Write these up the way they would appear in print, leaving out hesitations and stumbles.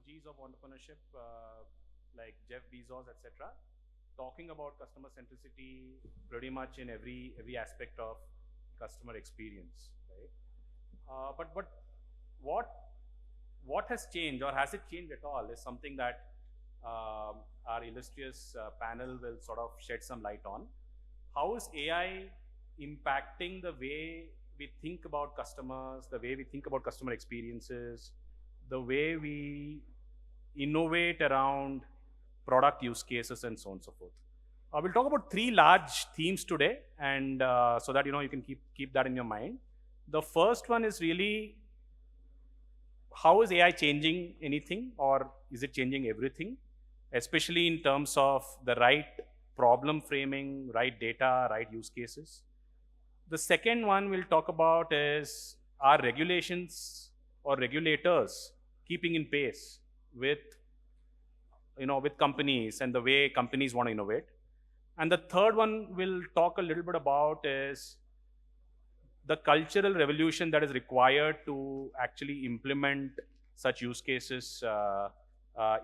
OGs of entrepreneurship, like Jeff Bezos, etc., talking about customer centricity pretty much in every aspect of customer experience, right? But what what has changed, or has it changed at all, is something that our illustrious panel will sort of shed some light on. How is AI impacting the way we think about customers, the way we think about customer experiences, the way we innovate around product use cases, and so on and so forth? We'll talk about three large themes today, and so that you can keep that in your mind. The first one is really, how is AI changing anything, or is it changing everything, especially in terms of the right problem framing, right data, right use cases. The second one we'll talk about is, are regulations or regulators keeping in pace with with companies and the way companies want to innovate. And the third one we'll talk a little bit about is the cultural revolution that is required to actually implement such use cases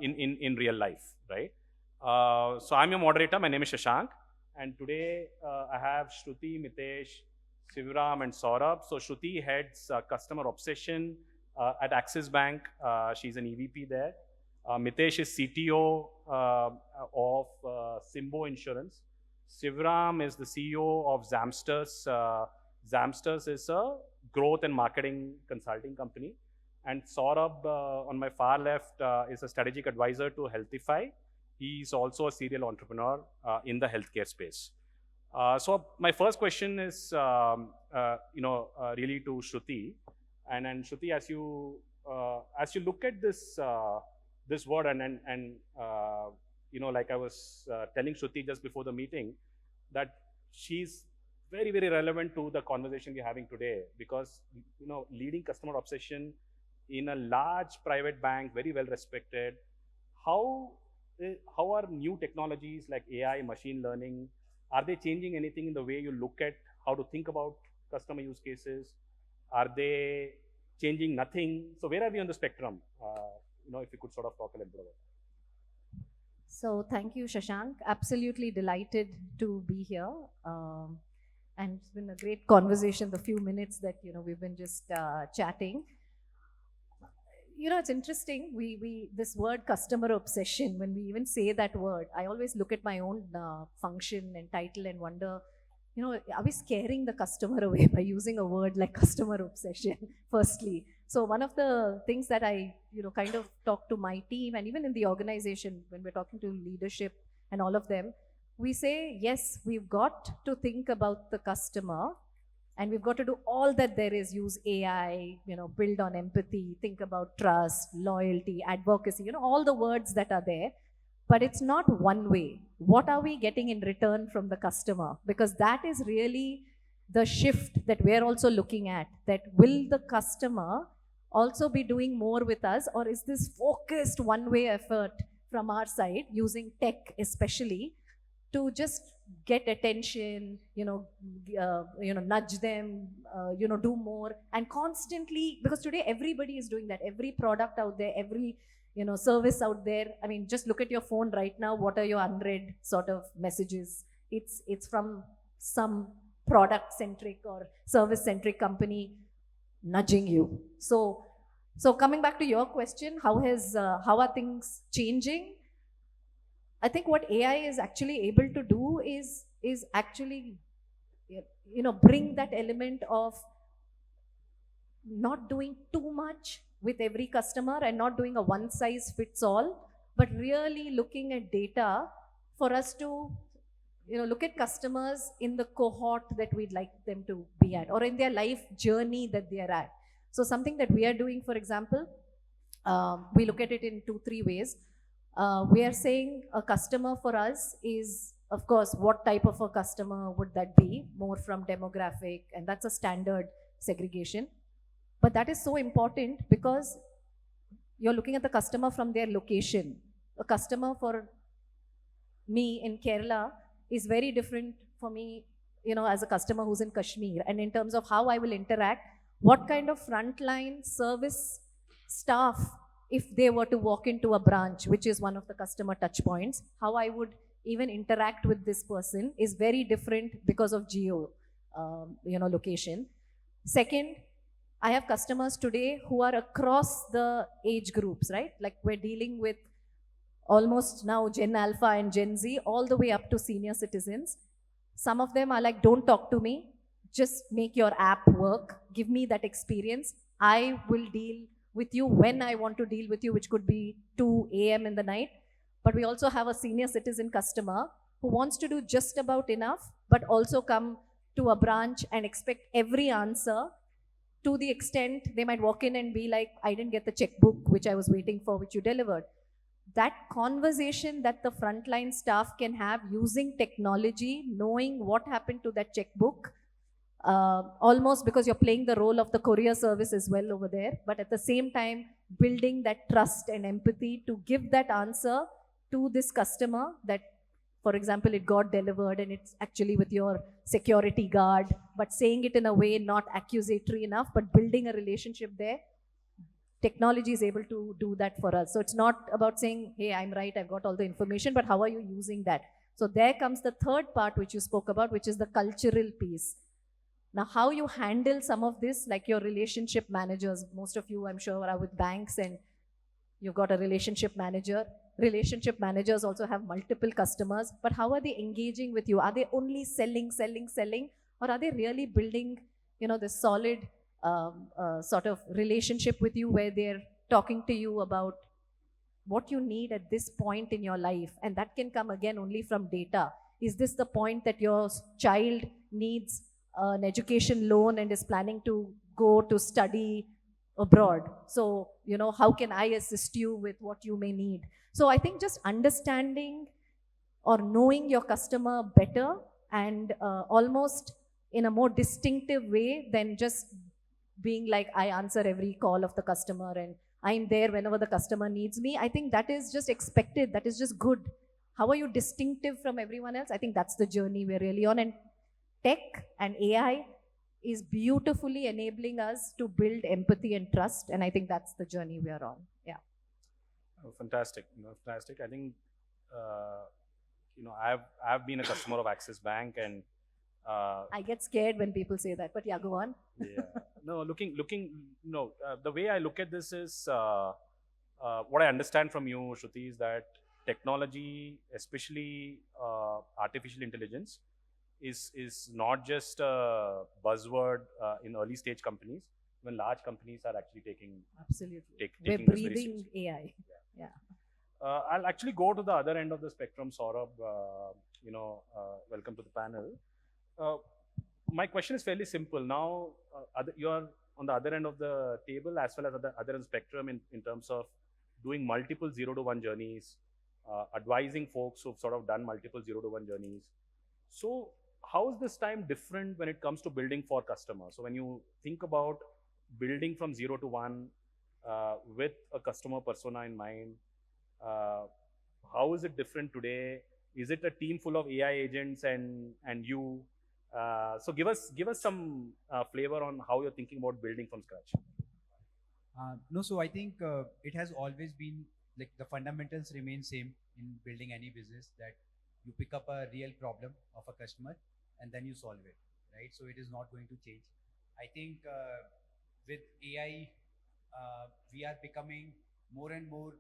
in real life, right? So I'm your moderator. My name is Shashank, and today I have Shruti, Mitesh, Sivaram, and Saurabh. So Shruti heads customer obsession at Axis Bank. She's an EVP there. Mitesh is CTO of Simbo Insurance. Sivaram is the CEO of Zamsters. Zamsters is a growth and marketing consulting company. And Saurabh, on my far left, is a strategic advisor to Healthify. He's also a serial entrepreneur in the healthcare space. So my first question is, really to Shruti. And Shruti, as you look at this this word, and like I was telling Shruti just before the meeting, that she's very, very relevant to the conversation we're having today, because leading customer obsession in a large private bank, very well respected. How are new technologies like AI, machine learning, are they changing anything in the way you look at how to think about customer use cases? Are they changing nothing? So where are we on the spectrum? If you could sort of talk a little bit about that. So thank you, Shashank. Absolutely delighted to be here. And it's been a great conversation, the few minutes that we've been just chatting. It's interesting. We this word customer obsession, when we even say that word, I always look at my own function and title and wonder, are we scaring the customer away by using a word like customer obsession, firstly? So one of the things that I, kind of talk to my team, and even in the organization, when we're talking to leadership and all of them, we say, yes, we've got to think about the customer, and we've got to do all that there is, use AI, build on empathy, think about trust, loyalty, advocacy, all the words that are there. But it's not one way. What are we getting in return from the customer? Because that is really the shift that we're also looking at, that will the customer also be doing more with us, or is this focused one-way effort from our side, using tech especially, to just get attention, nudge them, do more, and constantly, because today everybody is doing that. Every product out there, every service out there. I mean, just look at your phone right now. What are your unread sort of messages? It's from some product-centric or service-centric company nudging you. So coming back to your question, how are things changing? I think what AI is actually able to do is actually, bring that element of not doing too much with every customer and not doing a one-size-fits-all, but really looking at data for us to, look at customers in the cohort that we'd like them to be at, or in their life journey that they are at. So something that we are doing, for example, we look at it in 2-3 ways. We are saying a customer for us is, of course, what type of a customer would that be? More from demographic, and that's a standard segregation. But that is so important because you're looking at the customer from their location. A customer for me in Kerala is very different for me, as a customer who's in Kashmir. And in terms of how I will interact, what kind of frontline service staff if they were to walk into a branch, which is one of the customer touch points, how I would even interact with this person is very different because of geo, location. Second, I have customers today who are across the age groups, right? Like we're dealing with almost now Gen Alpha and Gen Z, all the way up to senior citizens. Some of them are like, don't talk to me, just make your app work, give me that experience. I will deal with you when I want to deal with you, which could be 2 a.m. in the night. But we also have a senior citizen customer who wants to do just about enough, but also come to a branch and expect every answer, to the extent they might walk in and be like, I didn't get the checkbook which I was waiting for, which you delivered. That conversation that the frontline staff can have using technology, knowing what happened to that checkbook, almost because you're playing the role of the courier service as well over there, but at the same time, building that trust and empathy to give that answer to this customer that, for example, it got delivered and it's actually with your security guard, but saying it in a way not accusatory enough, but building a relationship there. Technology is able to do that for us. So it's not about saying, hey, I'm right, I've got all the information, but how are you using that? So there comes the third part which you spoke about, which is the cultural piece. Now, how you handle some of this, like your relationship managers, most of you, I'm sure, are with banks and you've got a relationship manager. Relationship managers also have multiple customers, but how are they engaging with you? Are they only selling, or are they really building, this solid sort of relationship with you where they're talking to you about what you need at this point in your life? And that can come again only from data. Is this the point that your child needs an education loan and is planning to go to study abroad? So, how can I assist you with what you may need? So I think just understanding or knowing your customer better and almost in a more distinctive way than just being like, I answer every call of the customer and I'm there whenever the customer needs me. I think that is just expected. That is just good. How are you distinctive from everyone else? I think that's the journey we're really on. And tech and AI is beautifully enabling us to build empathy and trust. And I think that's the journey we're on. Yeah. Oh, fantastic. Fantastic. I think, I've been a customer of Axis Bank, and I get scared when people say that, but yeah, go on. yeah. No, the way I look at this is, what I understand from you, Shruti, is that technology, especially artificial intelligence, is not just a buzzword in early stage companies. When large companies are actually taking absolutely taking we're this very breathing seriously. AI. Yeah. I'll actually go to the other end of the spectrum, Saurabh. Welcome to the panel. My question is fairly simple. Now, you're on the other end of the table as well as the other end of the spectrum in terms of doing multiple 0 to 1 journeys, advising folks who've sort of done multiple 0 to 1 journeys. So how is this time different when it comes to building for customers? So when you think about building from 0 to 1 with a customer persona in mind, how is it different today? Is it a team full of AI agents and you? So give us some flavor on how you're thinking about building from scratch. No, so I think it has always been like the fundamentals remain same in building any business, that you pick up a real problem of a customer and then you solve it, right? So it is not going to change. I think with AI, we are becoming more and more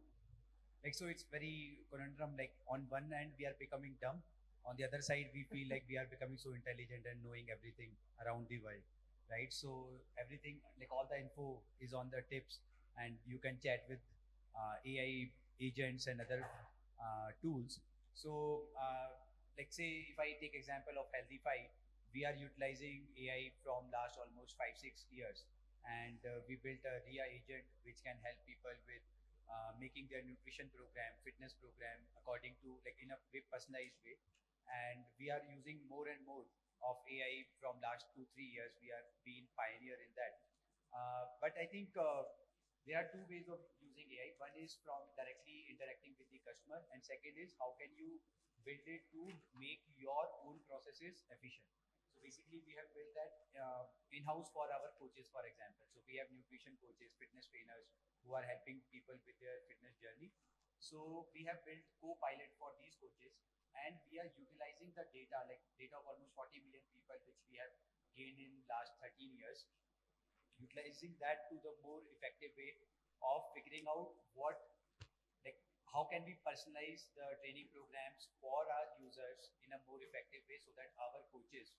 like, so it's very conundrum. Like on one hand, we are becoming dumb. On the other side, we feel like we are becoming so intelligent and knowing everything around the world, right? So everything, like all the info is on the tips, and you can chat with AI agents and other tools. So like say if I take example of Healthtech, we are utilizing AI from last almost 5-6 years, and we built a RIA agent which can help people with making their nutrition program, fitness program according to like in a very personalized way. And we are using more and more of AI from last 2-3 years. We are being pioneer in that. But I think there are two ways of using AI. One is from directly interacting with the customer, and second is how can you build it to make your own processes efficient. So basically, we have built that in-house for our coaches, for example. So we have nutrition coaches, fitness trainers who are helping people with their fitness journey. So we have built co-pilot for these coaches, and we are utilizing the data, like data of almost 40 million people, which we have gained in last 13 years, utilizing that to the more effective way of figuring out what, like, how can we personalize the training programs for our users in a more effective way, so that our coaches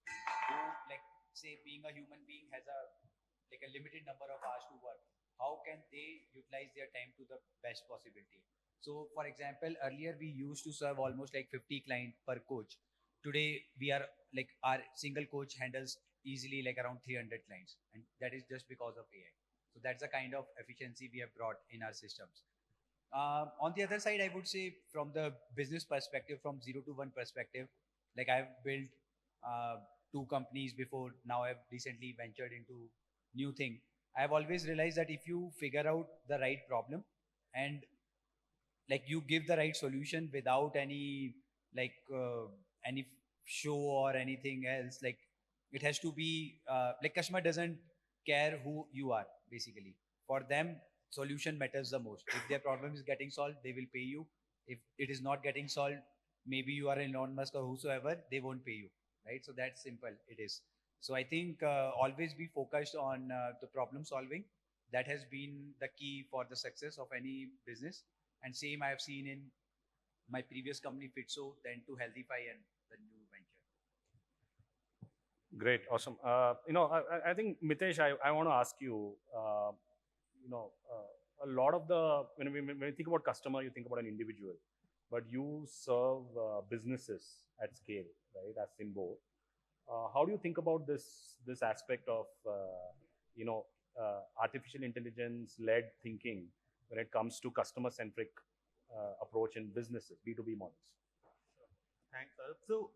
who, like, say, being a human being has a, like, a limited number of hours to work, how can they utilize their time to the best possibility. So for example, earlier we used to serve almost like 50 clients per coach. Today we are, like, our single coach handles easily like around 300 clients, and that is just because of AI. So that's the kind of efficiency we have brought in our systems. On the other side, I would say, from the business perspective, from 0 to 1 perspective, like, I've built two companies before. Now I've recently ventured into new thing. I've always realized that if you figure out the right problem, and, like, you give the right solution without any, like, any show or anything else, like, it has to be, like, customer doesn't care who you are. Basically, for them, solution matters the most. If their problem is getting solved, they will pay you. If it is not getting solved, maybe you are Elon Musk or whosoever, they won't pay you, right? So that's simple it is. So I think, always be focused on the problem solving. That has been the key for the success of any business. And same I have seen in my previous company, Fitso, then to Healthify and the new venture. Great, awesome. I think, Mitesh, I want to ask you, a lot of the, when you think about customer, you think about an individual, but you serve businesses at scale, right, as Simbo. How do you think about this aspect of, artificial intelligence-led thinking when it comes to customer-centric approach in businesses, B2B models? Thanks, Saurabh. So,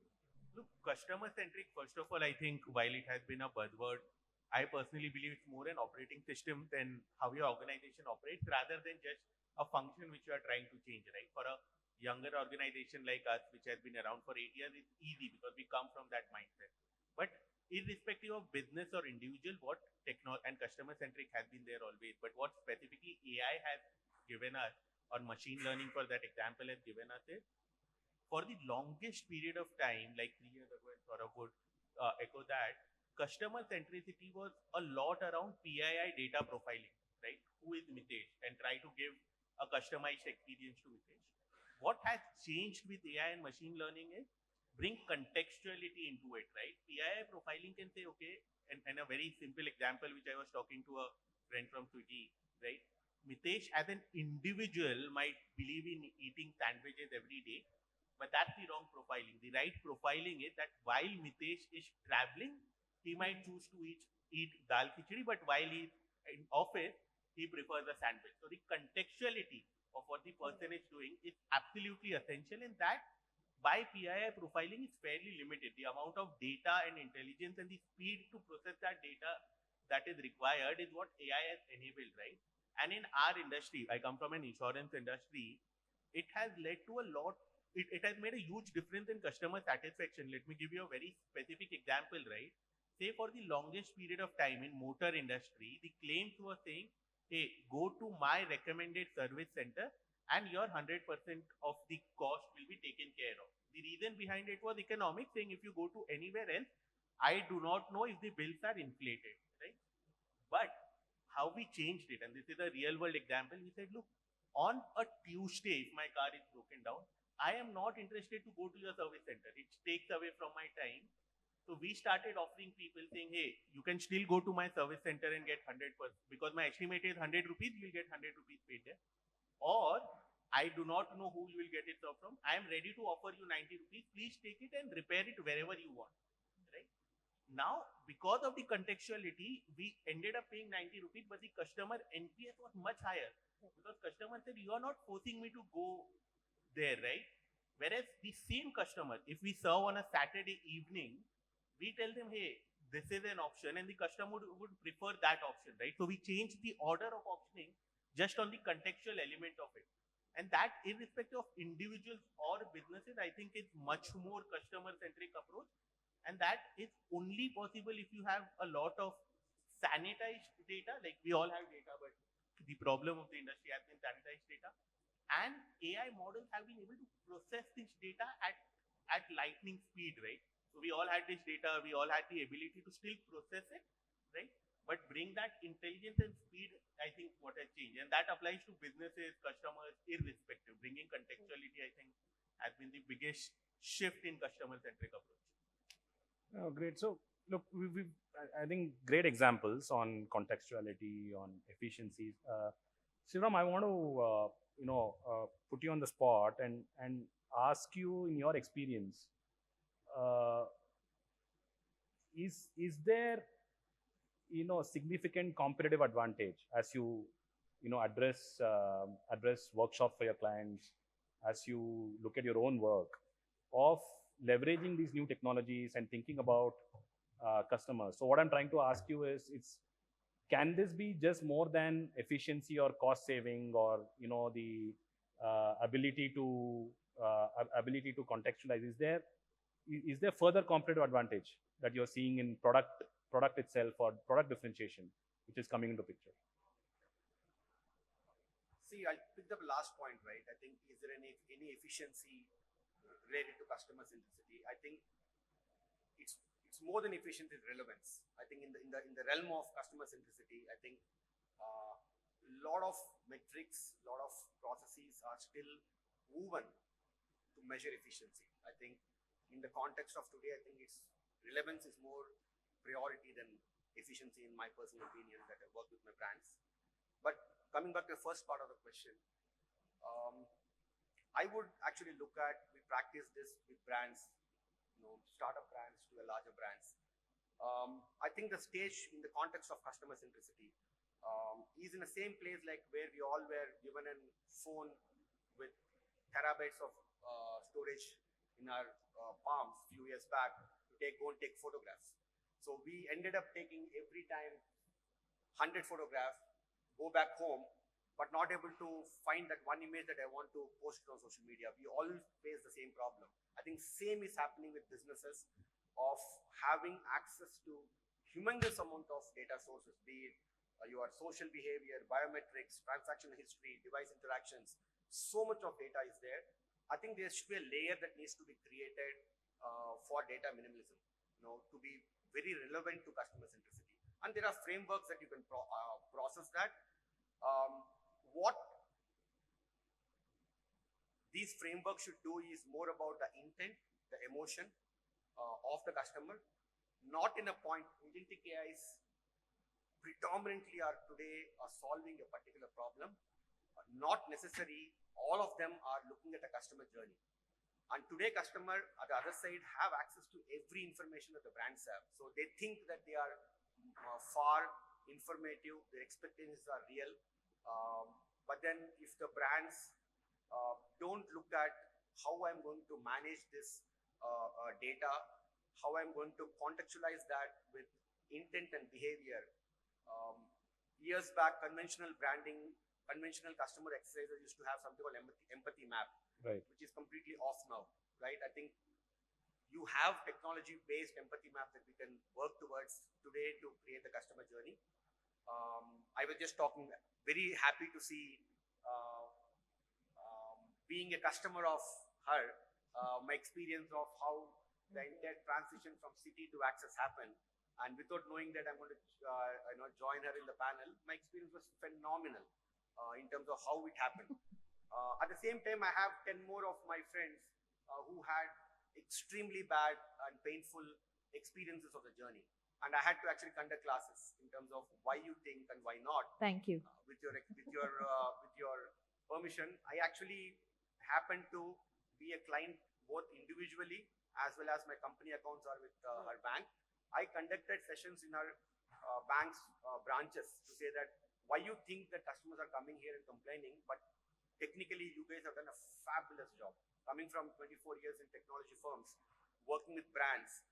look, customer-centric, first of all, I think while it has been a buzzword, I personally believe it's more an operating system than how your organization operates, rather than just a function which you are trying to change, right? For a younger organization like us, which has been around for 8 years, it's easy because we come from that mindset. But irrespective of business or individual, what and customer-centric has been there always. But what specifically AI has given us, or machine learning for that example has given us, is for the longest period of time, like 3 years ago, and Saurabh would echo that, customer centricity was a lot around PII data profiling, right? Who is Mitesh? And try to give a customized experience to Mitesh. What has changed with AI and machine learning is bring contextuality into it, right? PII profiling can say, okay, and a very simple example, which I was talking to a friend from Swiggy, right? Mitesh as an individual might believe in eating sandwiches every day, but that's the wrong profiling. The right profiling is that while Mitesh is traveling, he might choose to eat dal khichdi, but while he's in office, he prefers a sandwich. So the contextuality of what the person is doing is absolutely essential, and that by PII profiling is fairly limited. The amount of data and intelligence and the speed to process that data that is required is what AI has enabled, right? And in our industry, I come from an insurance industry, it has led to a lot. It has made a huge difference in customer satisfaction. Let me give you a very specific example, right? Say for the longest period of time in motor industry, the claims were saying, hey, go to my recommended service center and your 100% of the cost will be taken care of. The reason behind it was economic, saying if you go to anywhere else, I do not know if the bills are inflated, right? But how we changed it, and this is a real world example, we said, look, on a Tuesday, if my car is broken down, I am not interested to go to your service center. It takes away from my time. So we started offering people saying, hey, you can still go to my service center and get 100%, because my estimate is 100 rupees, you'll get 100 rupees paid there. Or I do not know who you will get it from. I am ready to offer you 90 rupees. Please take it and repair it wherever you want, right? Now, because of the contextuality, we ended up paying 90 rupees, but the customer NPS was much higher, because customer said, you are not forcing me to go there, right? Whereas the same customer, if we serve on a Saturday evening, we tell them, hey, this is an option, and the customer would prefer that option, right? So we change the order of auctioning just on the contextual element of it. And that, irrespective of individuals or businesses, I think is much more customer-centric approach. And that is only possible if you have a lot of sanitized data. Like we all have data, but the problem of the industry has been sanitized data. And AI models have been able to process this data at lightning speed, right? So we all had this data, we all had the ability to still process it, right? But bring that intelligence and speed, I think what has changed. And that applies to businesses, customers, irrespective. Bringing contextuality, I think, has been the biggest shift in customer-centric approach. Oh, great. So, look, I think great examples on contextuality, on efficiencies. Sriram, I want to put you on the spot and ask you, in your experience, is there significant competitive advantage as you address workshops for your clients, as you look at your own work, of leveraging these new technologies and thinking about customers? So what I'm trying to ask you is, can this be just more than efficiency or cost saving, or the ability to contextualize? Is there further competitive advantage that you're seeing in product itself, or product differentiation, which is coming into picture? See, I'll pick the last point, right? I think, is there any efficiency related to customer centricity? I think it's more than efficiency, it's relevance. I think in the realm of customer centricity, I think a lot of metrics, a lot of processes are still woven to measure efficiency. I think in the context of today, I think relevance is more priority than efficiency, in my personal opinion, that I work with my brands. But coming back to the first part of the question, I would actually look at, we practice this with brands, startup brands to the larger brands. I think the stage in the context of customer centricity is in the same place like where we all were given a phone with terabytes of storage in our palms a few years back to go and take photographs. So we ended up taking every time 100 photographs, go back home, but not able to find that one image that I want to post on social media. We all face the same problem. I think same is happening with businesses, of having access to humongous amount of data sources, be it your social behavior, biometrics, transactional history, device interactions. So much of data is there. I think there should be a layer that needs to be created for data minimalism, to be very relevant to customer centricity. And there are frameworks that you can process that. What these frameworks should do is more about the intent, the emotion of the customer, not in a point. Agentic AIs predominantly are today solving a particular problem. Not necessarily all of them are looking at a customer journey. And today, customer at the other side have access to every information that the brands have. So they think that they are far informative, their expectations are real. But then if the brands don't look at how I'm going to manage this data, how I'm going to contextualize that with intent and behavior. Years back, conventional branding, conventional customer exercises used to have something called empathy map, right, which is completely off now, right? I think you have technology-based empathy map that we can work towards today to create the customer journey. I was just talking, very happy to see being a customer of her, my experience of how the entire transition from city to access happened. And without knowing that I'm going to join her in the panel, my experience was phenomenal in terms of how it happened. At the same time, I have 10 more of my friends who had extremely bad and painful experiences of the journey. And I had to actually conduct classes in terms of why you think and why not. Thank you. With your permission, I actually happened to be a client both individually as well as my company accounts are with her bank. I conducted sessions in her bank's branches to say that why you think that customers are coming here and complaining, but technically you guys have done a fabulous job. Coming from 24 years in technology firms, working with brands,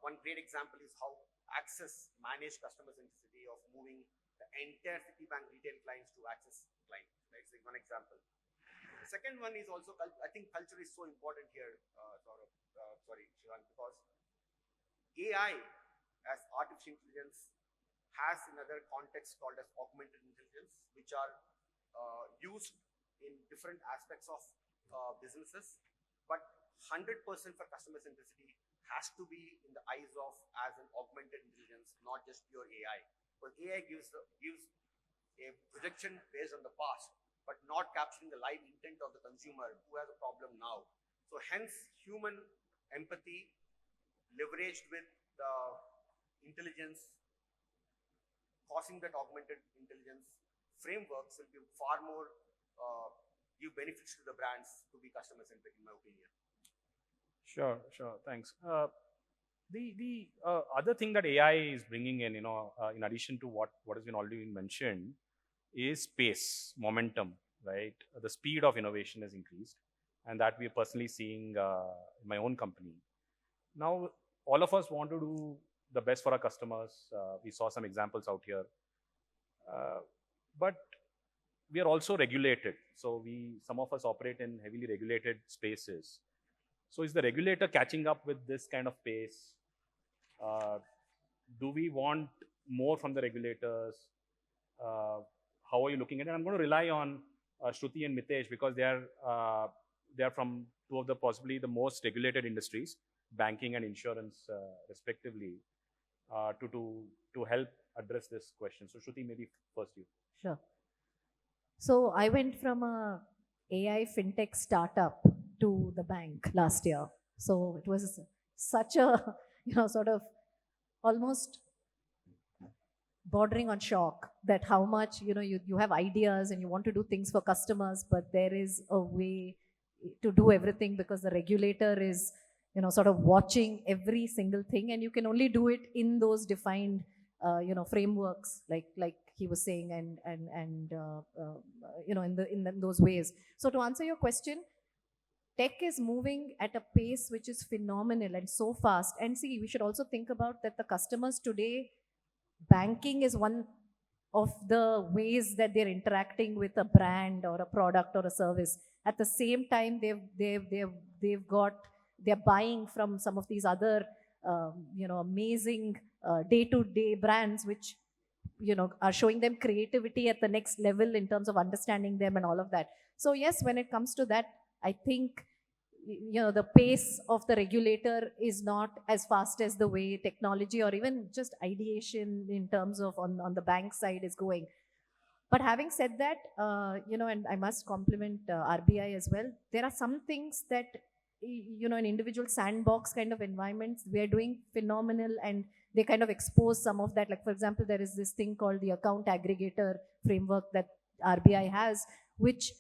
one great example is how Access managed customer centricity of moving the entire Citibank retail clients to Access clients. That's like one example. The second one is also, I think culture is so important here, Shivang, because AI as artificial intelligence has another context called as augmented intelligence, which are used in different aspects of businesses. But 100% for customer centricity has to be in the eyes of as an augmented intelligence, not just pure AI. Because AI gives a projection based on the past, but not capturing the live intent of the consumer who has a problem now. So hence, human empathy leveraged with the intelligence, causing that augmented intelligence frameworks will be far more give benefits to the brands to be customer centric, in my opinion. Sure, thanks. The other thing that AI is bringing in, in addition to what has been already mentioned, is pace, momentum, right? The speed of innovation has increased, and that we're personally seeing in my own company. Now, all of us want to do the best for our customers. We saw some examples out here, but we are also regulated. So some of us operate in heavily regulated spaces. So is the regulator catching up with this kind of pace? Do we want more from the regulators? How are you looking at it? I'm going to rely on Shruti and Mitesh, because they are from two of the possibly the most regulated industries, banking and insurance, respectively, to help address this question. So Shruti, maybe first you. Sure. So I went from a AI fintech startup to the bank last year. So it was such a, sort of almost bordering on shock that how much, you have ideas and you want to do things for customers, but there is a way to do everything because the regulator is, sort of watching every single thing, and you can only do it in those defined, frameworks, like he was saying, and in those ways. So to answer your question, tech is moving at a pace which is phenomenal and so fast. And see, we should also think about that the customers today, banking is one of the ways that they're interacting with a brand or a product or a service. At the same time, they're buying from some of these other, amazing day-to-day brands, which, are showing them creativity at the next level in terms of understanding them and all of that. So yes, when it comes to that, I think, the pace of the regulator is not as fast as the way technology or even just ideation in terms of on the bank side is going. But having said that, and I must compliment RBI as well, there are some things that, in individual sandbox kind of environments, we are doing phenomenal, and they kind of expose some of that. Like, for example, there is this thing called the account aggregator framework that RBI has, which,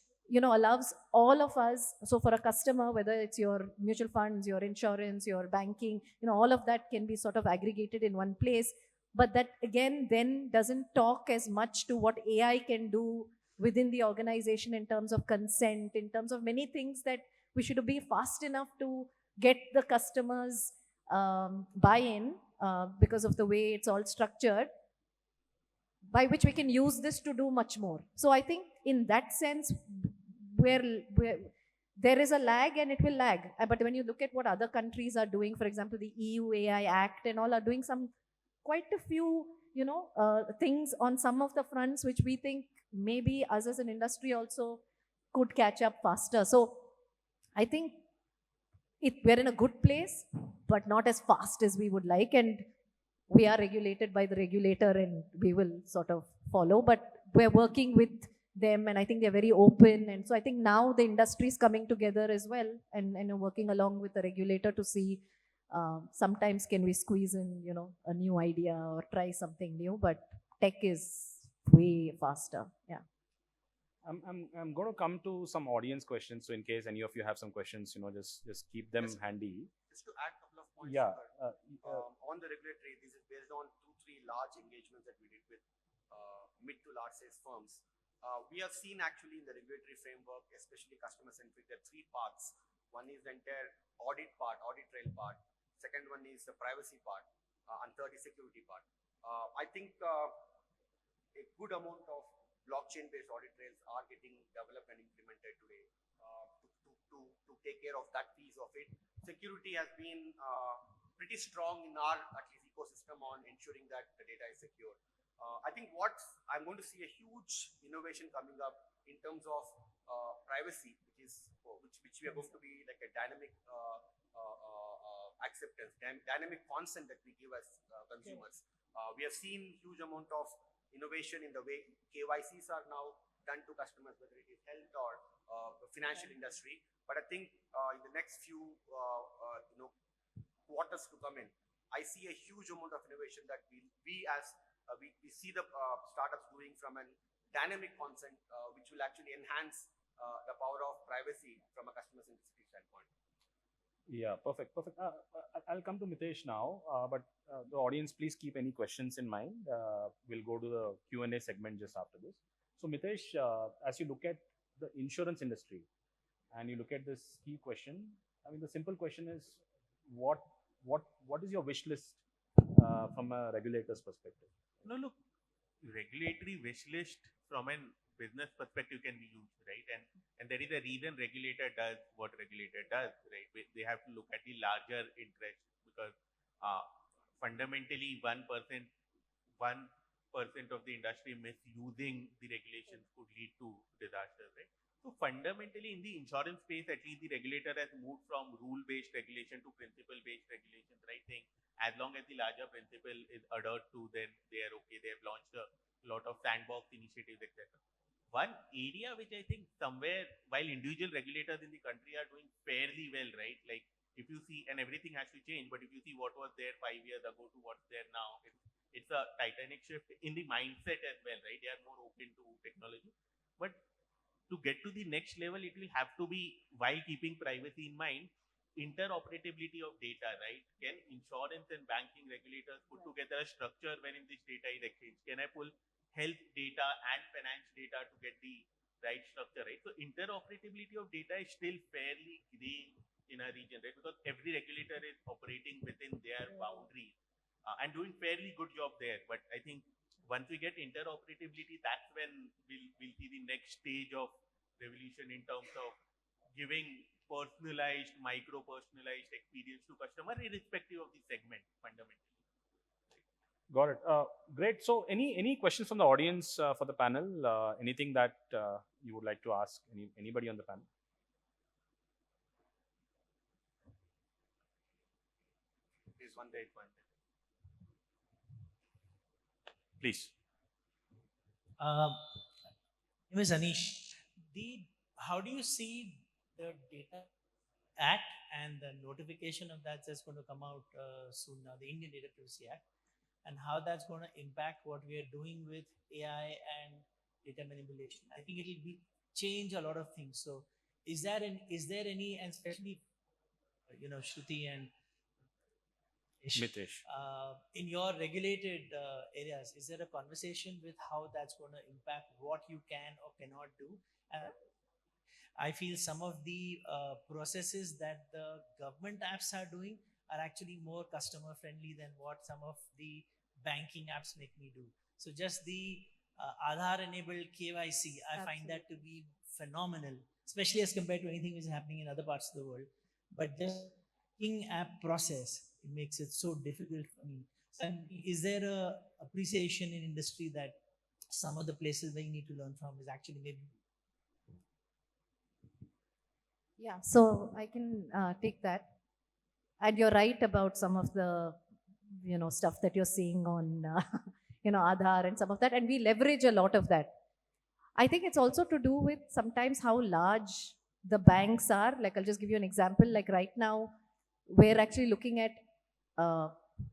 allows all of us. So for a customer, whether it's your mutual funds, your insurance, your banking, all of that can be sort of aggregated in one place. But that again then doesn't talk as much to what AI can do within the organization in terms of consent, in terms of many things that we should be fast enough to get the customers buy-in because of the way it's all structured, by which we can use this to do much more. So I think in that sense, where there is a lag and it will lag. But when you look at what other countries are doing, for example, the EU AI Act and all are doing quite a few, things on some of the fronts, which we think maybe us as an industry also could catch up faster. So I think we're in a good place, but not as fast as we would like. And we are regulated by the regulator, and we will sort of follow. But we're working with them, and I think they're very open. And so I think now the industry is coming together as well, and working along with the regulator to see sometimes can we squeeze in, a new idea or try something new. But tech is way faster. Yeah. I'm going to come to some audience questions. So in case any of you have some questions, just keep them handy. Just to add a couple of points. Yeah. On the regulatory, this is based on 2-3 large engagements that we did with mid to large size firms. We have seen actually in the regulatory framework, especially customer centric, there are 3 parts. One is the entire audit trail part. Second one is the privacy part, and third is security part. I think a good amount of blockchain-based audit trails are getting developed and implemented today to take care of that piece of it. Security has been pretty strong in our at least ecosystem on ensuring that the data is secure. I think what I'm going to see a huge innovation coming up in terms of privacy, which we are going to be like a dynamic acceptance, dynamic consent that we give as consumers. We have seen huge amount of innovation in the way KYCs are now done to customers, whether it is health or financial industry. But I think in the next few quarters to come in, I see a huge amount of innovation that we see the startups doing from a dynamic consent, which will actually enhance the power of privacy from a customer centricity standpoint. Yeah, perfect. I'll come to Mitesh now, but the audience, please keep any questions in mind. We'll go to the Q&A segment just after this. So Mitesh, as you look at the insurance industry and you look at this key question, I mean, the simple question is, what is your wish list from a regulator's perspective? No, look, regulatory wish list from a business perspective can be huge, right? And there is a reason regulator does what regulator does, right? They have to look at the larger interest, because fundamentally 1% of the industry misusing the regulations could lead to disasters, right? So fundamentally in the insurance space, at least the regulator has moved from rule-based regulation to principle-based regulations, right? Saying as long as the larger principle is adhered to, then they are okay. They have launched a lot of sandbox initiatives, etc. One area which I think somewhere, while individual regulators in the country are doing fairly well, right? Like if you see, and everything has to change, but if you see what was there 5 years ago to what's there now, it's a titanic shift in the mindset as well, right? They are more open to technology. But to get to the next level, it will have to be, while keeping privacy in mind, interoperability of data, right? Can insurance and banking regulators put together a structure wherein this data is exchanged? Can I pull health data and finance data to get the right structure, right? So interoperability of data is still fairly gray in our region, right? Because every regulator is operating within their boundaries and doing fairly good job there. But I think once we get interoperability, that's when we'll see the next stage of revolution in terms of giving personalized, micro-personalized experience to customer, irrespective of the segment, fundamentally. Got it. Great. So any questions from the audience for the panel? Anything that you would like to ask anybody on the panel? Please, one day. Please. Name is Anish. How do you see the Data Act and the notification of that's going to come out soon now, the Indian Data Privacy Act, and how that's going to impact what we are doing with AI and data manipulation? I think it will change a lot of things. So is there any, and especially Shruti and Mitesh. in your regulated areas, is there a conversation with how that's going to impact what you can or cannot do? I feel some of the processes that the government apps are doing are actually more customer friendly than what some of the banking apps make me do. So just the Aadhaar enabled KYC, I find that to be phenomenal, especially as compared to anything which is happening in other parts of the world. But just banking app process, it makes it so difficult for me. And is there a appreciation in industry that some of the places where you need to learn from is actually maybe? Yeah, so I can take that. And you're right about some of the, stuff that you're seeing on, Aadhaar and some of that. And we leverage a lot of that. I think it's also to do with sometimes how large the banks are. Like, I'll just give you an example. Like right now, we're actually looking at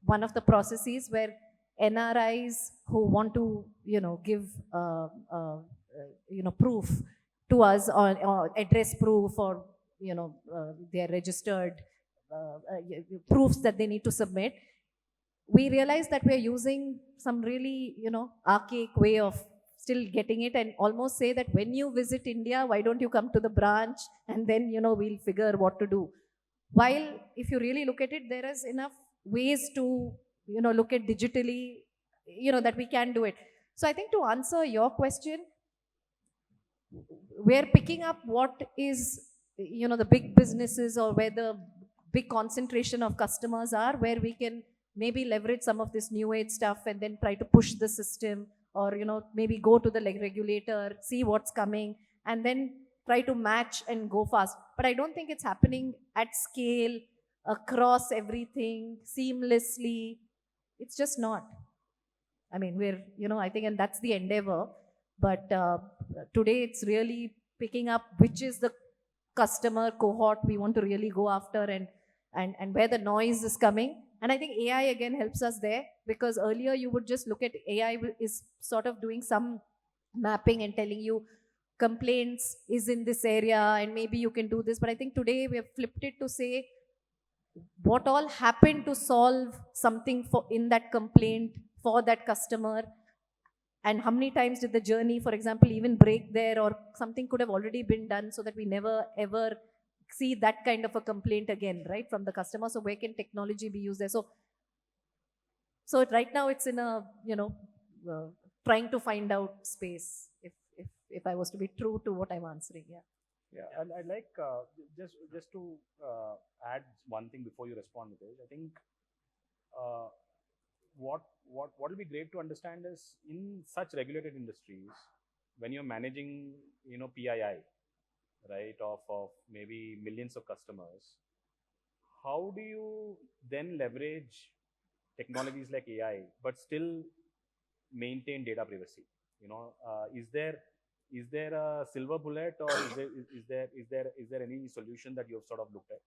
one of the processes where NRIs who want to, give, proof to us or address proof or, their registered proofs that they need to submit. We realize that we're using some really, archaic way of still getting it, and almost say that when you visit India, why don't you come to the branch and then, we'll figure what to do. While if you really look at it, there is enough ways to, look at digitally, that we can do it. So I think to answer your question, we're picking up what is, the big businesses or where the big concentration of customers are, where we can maybe leverage some of this new age stuff and then try to push the system, or maybe go to the regulator, see what's coming, and then try to match and go fast. But I don't think it's happening at scale across everything seamlessly. It's just not. I mean, we're, I think, and that's the endeavor. But today it's really picking up which is the customer cohort we want to really go after, and where the noise is coming. And I think AI again helps us there, because earlier you would just look at AI is sort of doing some mapping and telling you complaints is in this area and maybe you can do this. But I think today we have flipped it to say what all happened to solve something for in that complaint for that customer, and how many times did the journey, for example, even break there, or something could have already been done so that we never ever see that kind of a complaint again, right, from the customer. So where can technology be used there? So right now it's in a trying to find out space, if I was to be true to what I'm answering. Yeah, I'd like just to add one thing before you respond, Nitesh. I think what will be great to understand is, in such regulated industries, when you're managing PII, right, of maybe millions of customers, how do you then leverage technologies like AI but still maintain data privacy? Is there a silver bullet, or is there any solution that you've sort of looked at?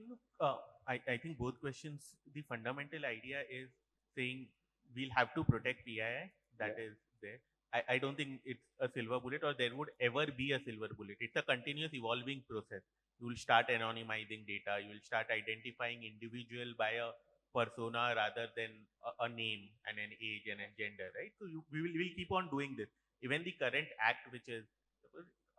Look, I think both questions, the fundamental idea is saying we'll have to protect PII. That is there. I don't think it's a silver bullet, or there would ever be a silver bullet. It's a continuous evolving process. You will start anonymizing data. You will start identifying individual by a persona rather than a name and an age and a gender, right? So we'll keep on doing this. Even the current act, which is,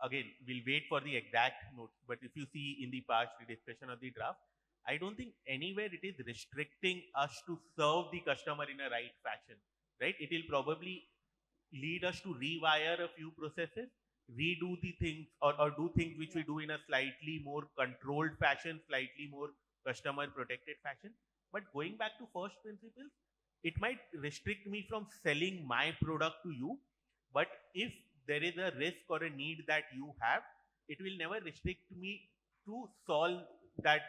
again, we'll wait for the exact note. But if you see in the past, the discussion of the draft, I don't think anywhere it is restricting us to serve the customer in a right fashion, right? It will probably lead us to rewire a few processes, redo the things, or do things which we do in a slightly more controlled fashion, slightly more customer protected fashion. But going back to first principles, it might restrict me from selling my product to you. But if there is a risk or a need that you have, it will never restrict me to solve that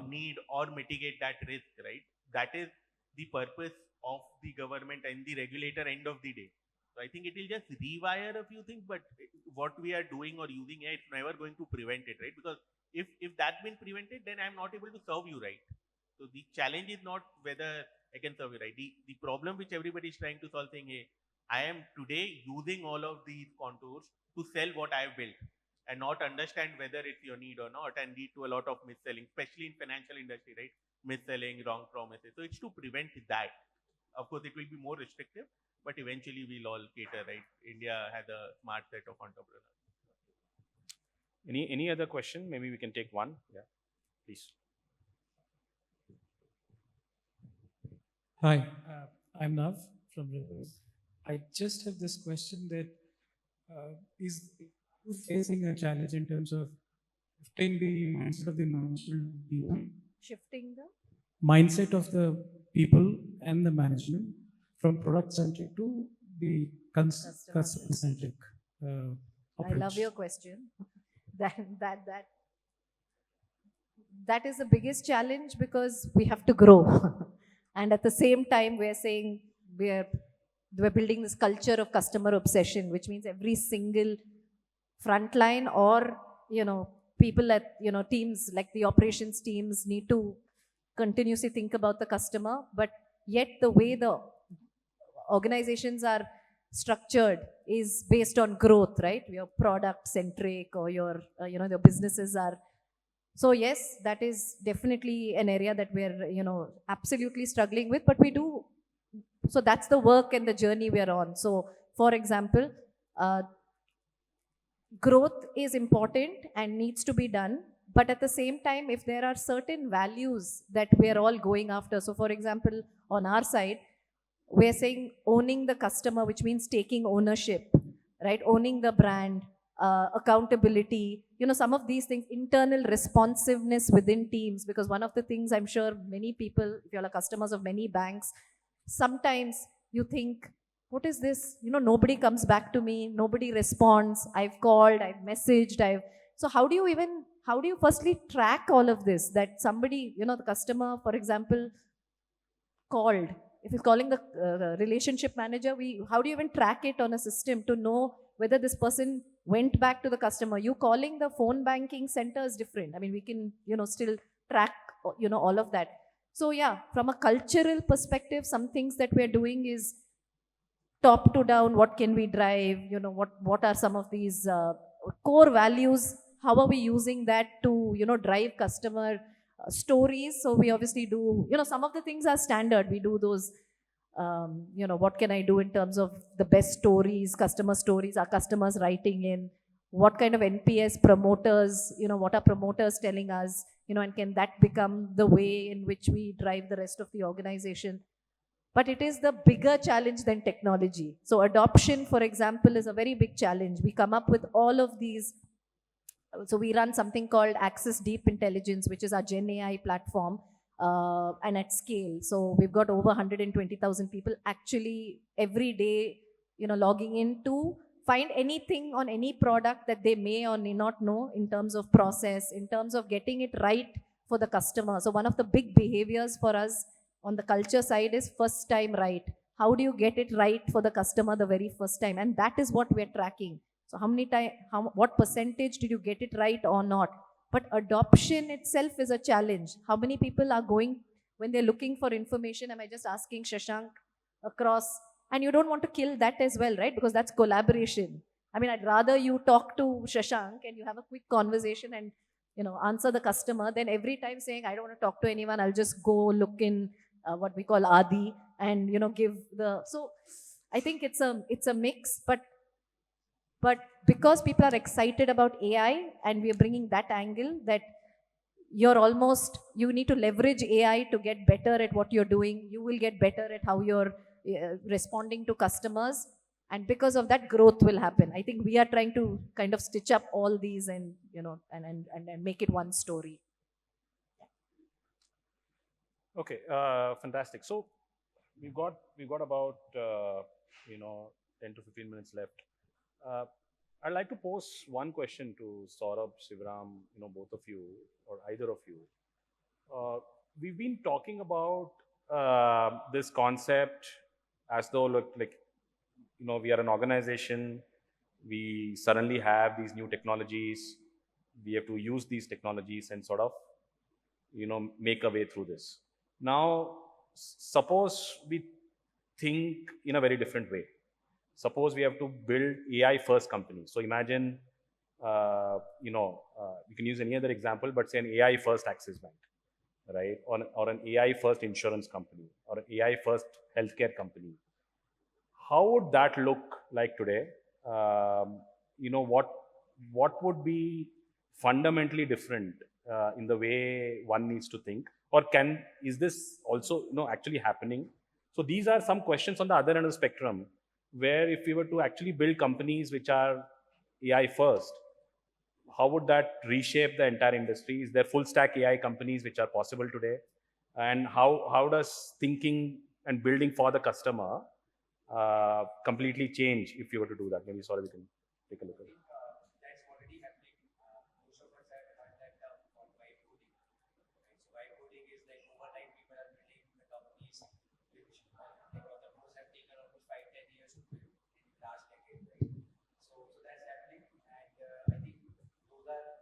need or mitigate that risk, right? That is the purpose of the government and the regulator end of the day. So I think it will just rewire a few things, but what we are doing or using AI, it's never going to prevent it, right? Because if that's been prevented, then I'm not able to serve you right. So the challenge is not whether I can serve you right. The problem which everybody is trying to solve, saying, hey, I am today using all of these contours to sell what I have built, and not understand whether it's your need or not, and lead to a lot of mis-selling, especially in financial industry, right? Mis-selling, wrong promises. So it's to prevent that. Of course, it will be more restrictive, but eventually we'll all cater, right? India has a smart set of entrepreneurs. Any other question? Maybe we can take one. Yeah, please. Hi, I'm Nav from Rivers. I just have this question that is facing a challenge in terms of shifting the mindset of the management people. Shifting the Mindset of the people and the management from product-centric to the customer-centric I love approach. your question. That is the biggest challenge, because we have to grow. And at the same time, we're saying we're building this culture of customer obsession, which means every single frontline or, people at, teams like the operations teams need to continuously think about the customer. But yet the way the organizations are structured is based on growth, right? Your product centric, or your, the businesses are. So yes, that is definitely an area that we're, absolutely struggling with, but we do. So that's the work and the journey we're on. So for example, growth is important and needs to be done. But at the same time, if there are certain values that we're all going after. So for example, on our side, we're saying owning the customer, which means taking ownership, right? Owning the brand, accountability, some of these things, internal responsiveness within teams. Because one of the things I'm sure many people, if you're customers of many banks, sometimes you think, what is this? Nobody comes back to me, nobody responds. I've called, I've messaged, so how do you firstly track all of this? That somebody, the customer, for example, called. If he's calling the relationship manager, how do you even track it on a system to know whether this person went back to the customer? You calling the phone banking center is different. I mean, we can, still track, all of that. So yeah, from a cultural perspective, some things that we're doing is top to down. What can we drive? What are some of these core values? How are we using that to, drive customer stories? So we obviously do, some of the things are standard. We do those, what can I do in terms of the best stories, customer stories, our customers writing in, what kind of NPS promoters, what are promoters telling us, and can that become the way in which we drive the rest of the organization? But it is the bigger challenge than technology. So adoption, for example, is a very big challenge. We come up with all of these. So we run something called Access Deep Intelligence, which is our Gen AI platform, and at scale. So we've got over 120,000 people actually every day, logging in to find anything on any product that they may or may not know in terms of process, in terms of getting it right for the customer. So one of the big behaviors for us on the culture side is first time right. How do you get it right for the customer the very first time? And that is what we're tracking. So what percentage did you get it right or not? But adoption itself is a challenge. How many people are going, when they're looking for information, am I just asking Shashank across? And you don't want to kill that as well, right? Because that's collaboration. I mean, I'd rather you talk to Shashank and you have a quick conversation and, answer the customer than every time saying, I don't want to talk to anyone. I'll just go look in what we call Adi and, give the, so I think it's a mix, but because people are excited about AI and we are bringing that angle, that you need to leverage AI to get better at what you're doing. You will get better at how you're responding to customers. And because of that, growth will happen. I think we are trying to kind of stitch up all these and, and make it one story. Okay, fantastic. So we've got about 10 to 15 minutes left. I'd like to pose one question to Saurabh, Sivaram, both of you or either of you. We've been talking about this concept as though we are an organization. We suddenly have these new technologies. We have to use these technologies and sort of make a way through this. Now, suppose we think in a very different way. Suppose we have to build AI first company. So imagine, you can use any other example, but say an AI first Axis Bank, right? Or an AI first insurance company, or an AI first healthcare company. How would that look like today? What would be fundamentally different in the way one needs to think? Or is this also actually happening? So these are some questions on the other end of the spectrum, where if we were to actually build companies which are AI first, how would that reshape the entire industry? Is there full stack AI companies which are possible today? And how does thinking and building for the customer completely change if you were to do that? Maybe sorry, we can take a look at it. That's already happening. Most of us have heard that term called vibe coding. Right? So vibe coding is like overnight people are building the companies which most have taken almost 5-10 years to build in the last decade, right? So that's happening, and I think those are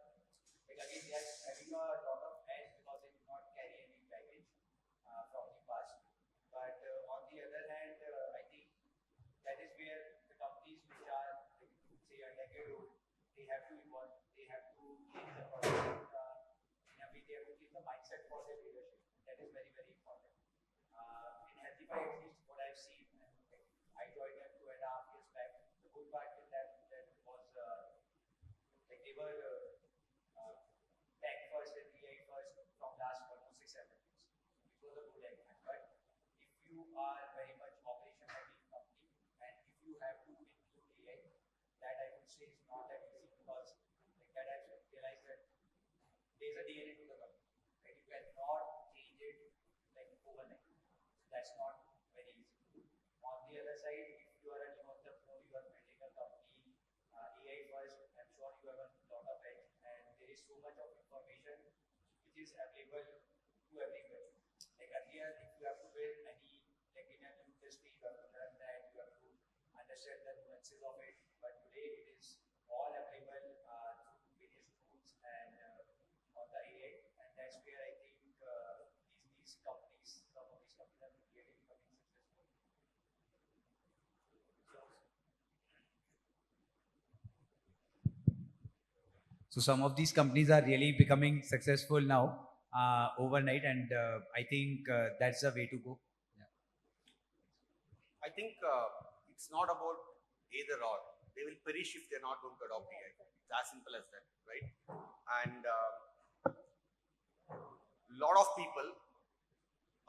again they are having a lot of edge because they do not carry any baggage from the past. But on the other hand, I think that is where the companies which are say a decade old, they have to evolve, they have to change the product in a way, they have to change the mindset for their leadership. That is very, very important. In Healthify, at least what I've seen, I joined them 2.5 years back. The good part is that was they were tech first and AI first from last almost 6-7 years, which was a good idea. But if you are very much operation heavy company and if you have to include AI, that I would say is not that easy. that's not very easy. On the other side, if you are a new entrepreneur, you are building a company, AI first, I'm sure you have a lot of it, and there is so much of information which is available to everybody. Like earlier, if you have to build any, like in a new industry, you have to learn that, you have to understand the nuances of it. But today, it is all available through various tools and on the AI, and that's where I think these companies, some of these companies are really becoming successful. So some of these companies are really becoming successful now overnight, and I think that's the way to go. Yeah. I think it's not about either or. They will perish if they're not going to adopt AI. It's as simple as that, right? And a lot of people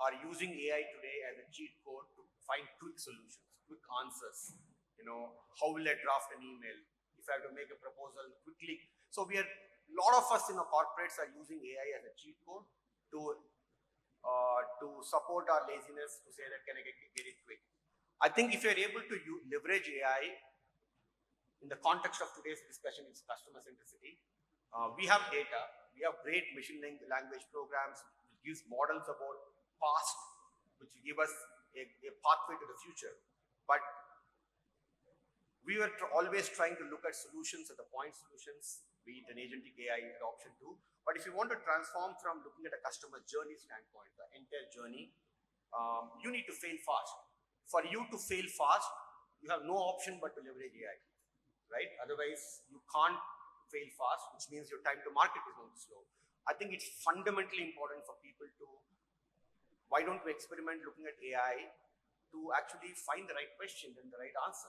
are using AI today as a cheat code to find quick solutions, quick answers. You know, how will I draft an email? If I have to make a proposal quickly. So a lot of us in the corporates are using AI as a cheat code to support our laziness, to say that can I get it quick. I think if you're able to leverage AI in the context of today's discussion, it's customer centricity. We have data, we have great machine language programs, which gives models about past, which give us a pathway to the future. But we were always trying to look at solutions at the point solutions, be it an agentic AI adoption too. But if you want to transform from looking at a customer journey standpoint, the entire journey, you need to fail fast. For you to fail fast, you have no option but to leverage AI, right? Otherwise, you can't fail fast, which means your time to market is going to slow. I think it's fundamentally important for people to, why don't we experiment looking at AI to actually find the right question and the right answer,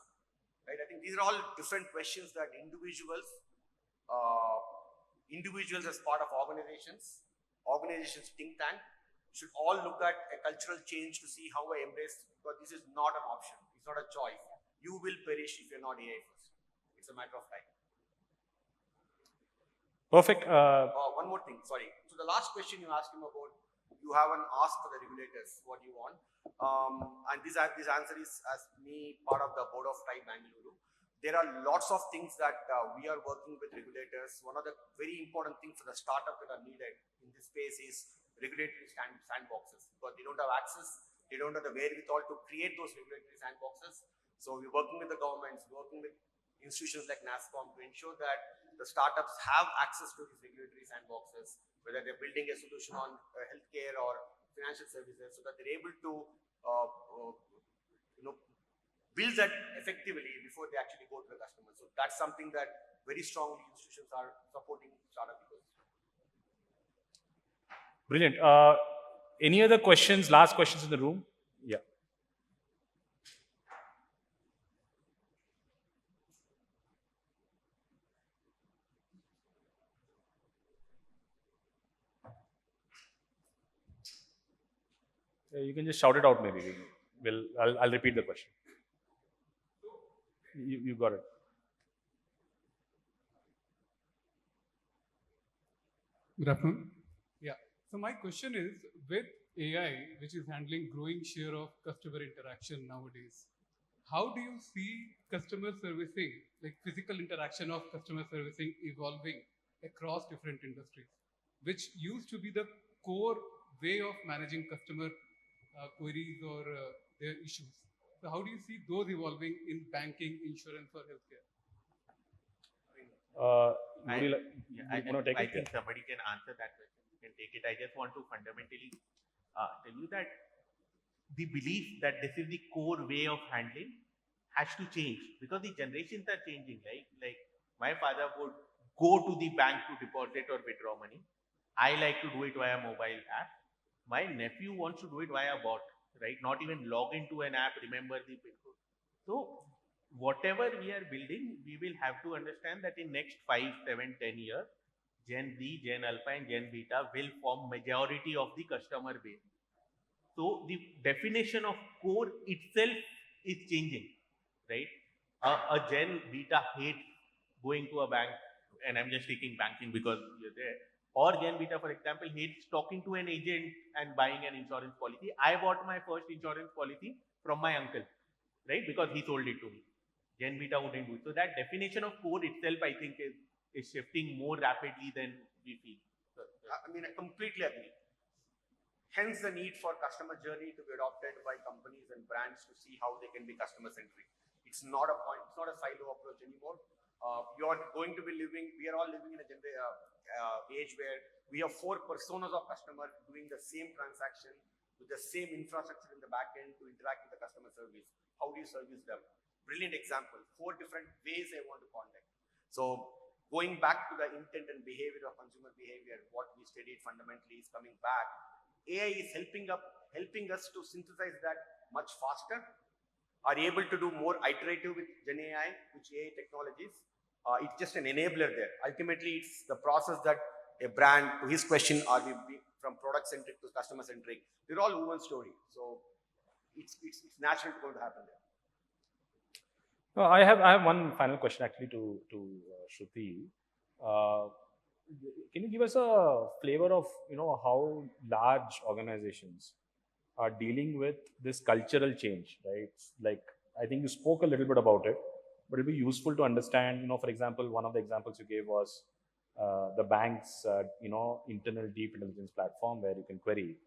right? I think these are all different questions that individuals as part of organizations think tank, should all look at a cultural change to see how I embrace, because this is not an option. It's not a choice. You will perish if you're not AI first. It's a matter of time. Perfect. One more thing, sorry. So the last question you asked him about, you haven't asked for the regulators what you want. And this answer is as me part of the board of TiE Bangalore. There are lots of things that we are working with regulators. One of the very important things for the startup that are needed in this space is regulatory sandboxes, because they don't have access, they don't have the wherewithal to create those regulatory sandboxes. So we're working with the governments, working with institutions like NASSCOM to ensure that the startups have access to these regulatory sandboxes, whether they're building a solution on healthcare or financial services, so that they're able to build that effectively before they actually go to the customer. So that's something that very strongly institutions are supporting startup ecosystem. Brilliant. Any other questions, last questions in the room? Yeah. You can just shout it out maybe. I'll repeat the question. You got it. Good afternoon. Yeah. So my question is, with AI, which is handling growing share of customer interaction nowadays, how do you see customer servicing, like physical interaction of customer servicing, evolving across different industries, which used to be the core way of managing customer queries or their issues? So how do you see those evolving in banking, insurance, or healthcare? I think somebody can answer that question. You can take it. I just want to fundamentally tell you that the belief that this is the core way of handling has to change, because the generations are changing. Like my father would go to the bank to deposit or withdraw money. I like to do it via mobile app. My nephew wants to do it via bot, right? Not even log into an app, remember the PIN code. So whatever we are building, we will have to understand that in next 5, 7, 10 years, Gen Z, Gen Alpha and Gen Beta will form majority of the customer base. So the definition of core itself is changing, right? A Gen Beta hates going to a bank, and I'm just taking banking because you're there. Or Gen Beta, for example, hates talking to an agent and buying an insurance policy. I bought my first insurance policy from my uncle, right? Because he sold it to me. Gen Beta wouldn't do it. So that definition of code itself, I think, is shifting more rapidly than we feel. I mean, I completely agree. Hence the need for customer journey to be adopted by companies and brands to see how they can be customer centric. It's not a point, it's not a silo approach anymore. You're going to be living, we are all living in a age where we have 4 personas of customer doing the same transaction with the same infrastructure in the back end to interact with the customer service. How do you service them? Brilliant example, 4 different ways I want to contact. So going back to the intent and behavior of consumer behavior, what we studied fundamentally is coming back. AI is helping us to synthesize that much faster, are able to do more iterative with Gen AI, which AI technologies. It's just an enabler there. Ultimately, it's the process that a brand, to his question, are we from product centric to customer centric? They're all one story. So it's natural to going to happen there. I have one final question actually to Shruti. Can you give us a flavor of how large organizations are dealing with this cultural change, right? Like, I think you spoke a little bit about it, but it'll be useful to understand. For example, one of the examples you gave was the bank's internal deep intelligence platform where you can query.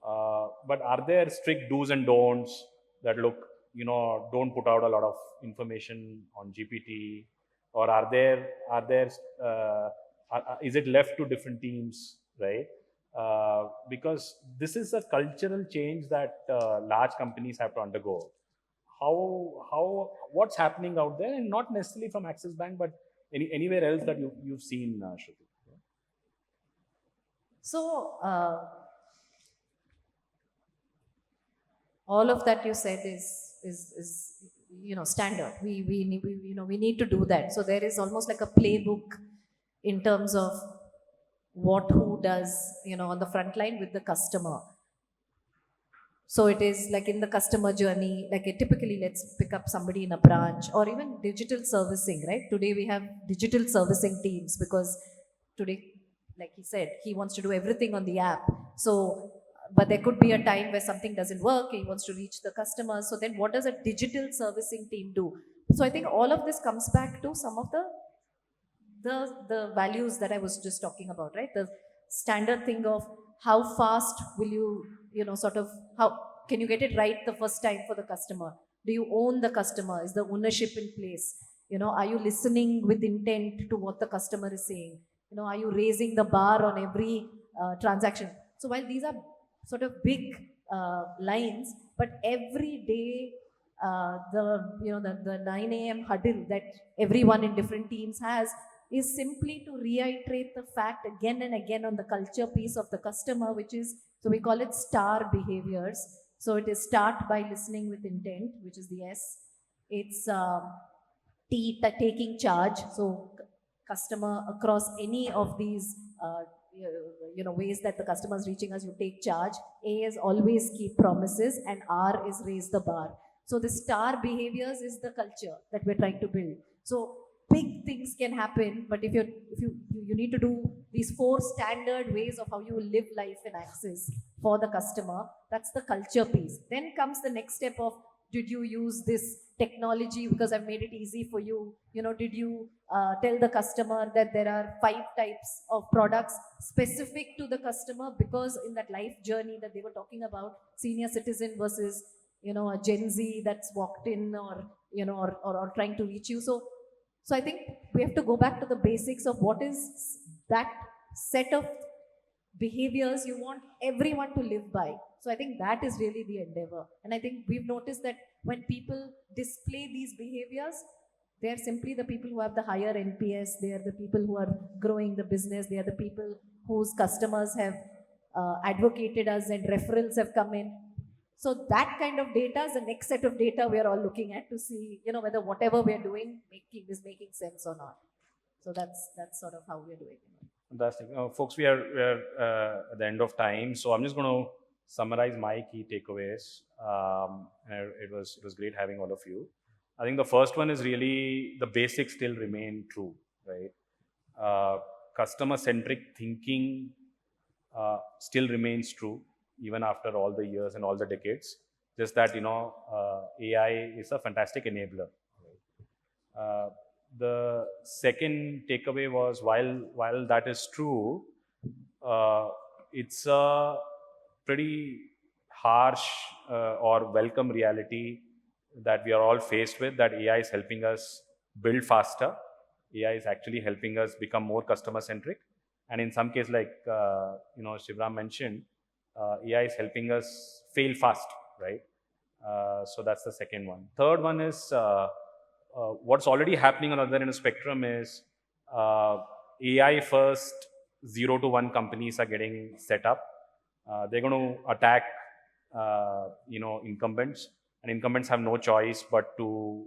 But are there strict do's and don'ts that look, don't put out a lot of information on GPT, or is it left to different teams, right? Because this is a cultural change that large companies have to undergo. What's happening out there, and not necessarily from Axis Bank, but anywhere else that you've seen, Shruti? So all of that you said is standard. We need to do that. So there is almost like a playbook in terms of who does on the front line with the customer. So it is like in the customer journey, like typically let's pick up somebody in a branch, or even digital servicing, right? Today we have digital servicing teams, because today, like he said, he wants to do everything on the app. So, but there could be a time where something doesn't work, he wants to reach the customer. So then what does a digital servicing team do? So I think all of this comes back to some of the values that I was just talking about, right? The standard thing of how fast will you, how can you get it right the first time for the customer? Do you own the customer? Is the ownership in place? Are you listening with intent to what the customer is saying? Are you raising the bar on every transaction? So while these are sort of big lines, but every day the 9 a.m. huddle that everyone in different teams has is simply to reiterate the fact again and again on the culture piece of the customer, which is, so we call it STAR behaviors. So it is start by listening with intent, which is the S. It's T, taking charge. So customer across any of these ways that the customer is reaching us, you take charge. A is always keep promises, and R is raise the bar. So the STAR behaviors is the culture that we're trying to build. So big things can happen, but if you need to do these 4 standard ways of how you live life in Axis for the customer, that's the culture piece. Then comes the next step of, did you use this technology because I've made it easy for you? Did you tell the customer that there are 5 types of products specific to the customer, because in that life journey that they were talking about, senior citizen versus a Gen Z that's walked in or trying to reach you. So I think we have to go back to the basics of what is that set of behaviors you want everyone to live by. So I think that is really the endeavor. And I think we've noticed that when people display these behaviors, they're simply the people who have the higher NPS, they are the people who are growing the business, they are the people whose customers have advocated us and referrals have come in. So that kind of data is the next set of data we are all looking at to see, whether whatever we are doing is making sense or not. So that's sort of how we are doing it. Fantastic. Folks, we are at the end of time. So I'm just going to summarize my key takeaways. It was great having all of you. I think the first one is really the basics still remain true, right? customer-centric thinking still remains true even after all the years and all the decades. Just that, AI is a fantastic enabler. The second takeaway was, while that is true, it's a pretty harsh or welcome reality that we are all faced with, that AI is helping us build faster. AI is actually helping us become more customer centric. And in some cases, like, Shivram mentioned, AI is helping us fail fast, right? So that's the second one. Third one is, what's already happening on the other end of the spectrum is AI first 0 to 1 companies are getting set up. They're going to attack, incumbents, and incumbents have no choice but to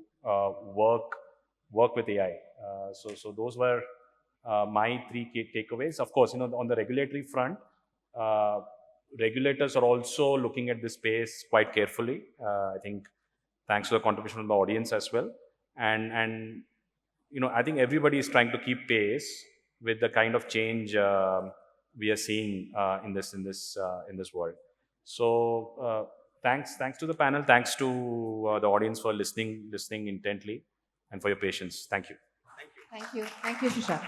work with AI. So those were my 3 takeaways. Of course, on the regulatory front, regulators are also looking at this space quite carefully. I think thanks to the contribution from the audience as well. And I think everybody is trying to keep pace with the kind of change we are seeing in this world. So thanks to the panel, thanks to the audience for listening intently, and for your patience. Thank you. Thank you, Shishak.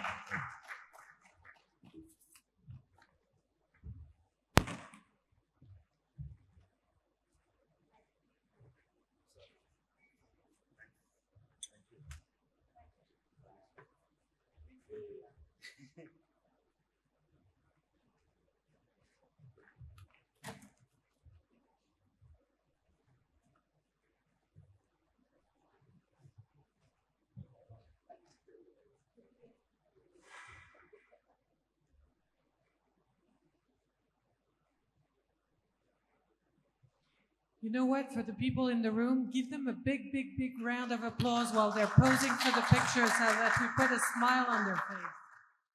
You know what? For the people in the room, give them a big, big, big round of applause while they're posing for the picture so that we put a smile on their face.